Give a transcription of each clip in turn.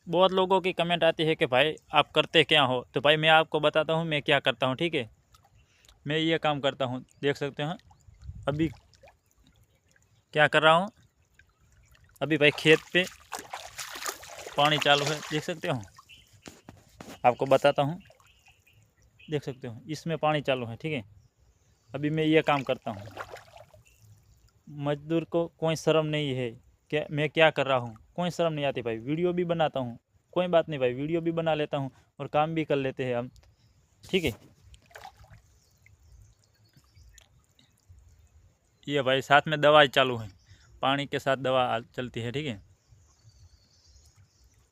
बहुत लोगों की कमेंट आती है कि भाई आप करते क्या हो, तो भाई मैं आपको बताता हूँ मैं क्या करता हूँ। ठीक है, मैं ये काम करता हूँ, देख सकते हैं अभी क्या कर रहा हूँ। अभी भाई खेत पे पानी चालू है, देख सकते हो, आपको बताता हूँ, देख सकते हो इसमें पानी चालू है। ठीक है, अभी मैं ये काम करता हूँ। मजदूर को कोई शर्म नहीं है क्या मैं क्या कर रहा हूँ, कोई शर्म नहीं आती भाई। वीडियो भी बनाता हूँ, कोई बात नहीं भाई, वीडियो भी बना लेता हूँ और काम भी कर लेते हैं हम। ठीक है, ये भाई साथ में दवाई चालू है, पानी के साथ दवा चलती है। ठीक है,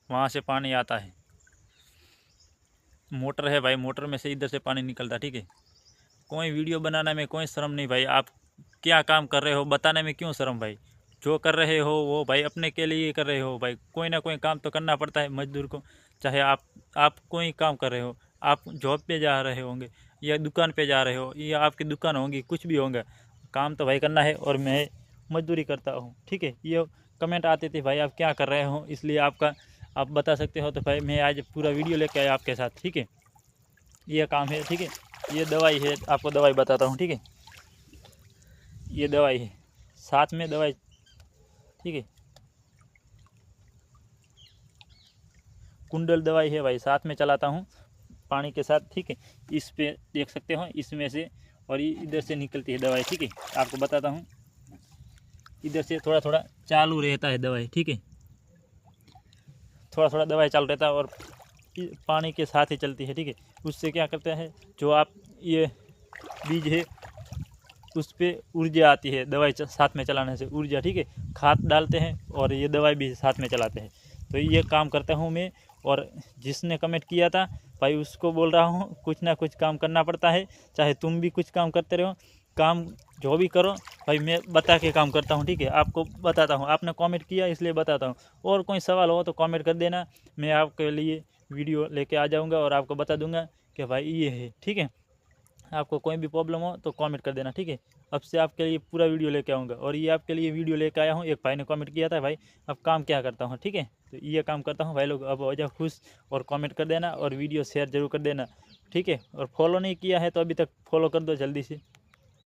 वहाँ से पानी आता है, मोटर है भाई, मोटर में से इधर से पानी निकलता। ठीक है, कोई वीडियो बनाने में कोई शर्म नहीं भाई। आप क्या काम कर रहे हो बताने में क्यों शर्म भाई। जो कर रहे हो वो भाई अपने के लिए कर रहे हो भाई, कोई ना कोई काम तो करना पड़ता है मजदूर को। चाहे आप कोई काम कर रहे हो, आप जॉब पे जा रहे होंगे या दुकान पे जा रहे हो या आपकी दुकान होगी, कुछ भी होगा, काम तो भाई करना है और मैं मजदूरी करता हूँ। ठीक है, ये कमेंट आते थे भाई आप क्या कर रहे हो, इसलिए आपका आप बता सकते हो। तो भाई मैं आज पूरा वीडियो लेके आया आपके साथ। ठीक है, ये काम है। ठीक है, ये दवाई है, आपको दवाई बताता हूँ। ठीक है, ये दवाई है, साथ में दवाई। ठीक है, कुंडल दवाई है भाई, साथ में चलाता हूँ पानी के साथ। ठीक है, इस पे देख सकते हो इसमें से और इधर से निकलती है दवाई। ठीक है, आपको बताता हूँ, इधर से थोड़ा थोड़ा चालू रहता है दवाई। ठीक है, थोड़ा थोड़ा दवाई चालू रहता है और पानी के साथ ही चलती है। ठीक है, उससे क्या करते हैं, जो आप ये बीज है उस पर ऊर्जा आती है, दवाई साथ में चलाने से ऊर्जा। ठीक है, खाद डालते हैं और ये दवाई भी साथ में चलाते हैं। तो ये काम करता हूँ मैं। और जिसने कमेंट किया था भाई उसको बोल रहा हूँ कुछ ना कुछ काम करना पड़ता है, चाहे तुम भी कुछ काम करते रहो, काम जो भी करो भाई मैं बता के काम करता हूँ। ठीक है, आपको बताता हूँ, आपने कमेंट किया इसलिए बताता हूँ। और कोई सवाल हो तो कमेंट कर देना, मैं आपके लिए वीडियो लेके आ जाऊँगा और आपको बता दूँगा कि भाई ये है। ठीक है, आपको कोई भी प्रॉब्लम हो तो कमेंट कर देना। ठीक है, अब से आपके लिए पूरा वीडियो लेके आऊँगा। और ये आपके लिए वीडियो लेके आया हूँ, एक भाई ने कमेंट किया था भाई अब काम क्या करता हूँ। ठीक है, तो ये काम करता हूँ भाई लोग, अब हो जाओ खुश और कमेंट कर देना और वीडियो शेयर जरूर कर देना। ठीक है, और फॉलो नहीं किया है तो अभी तक फॉलो कर दो जल्दी से।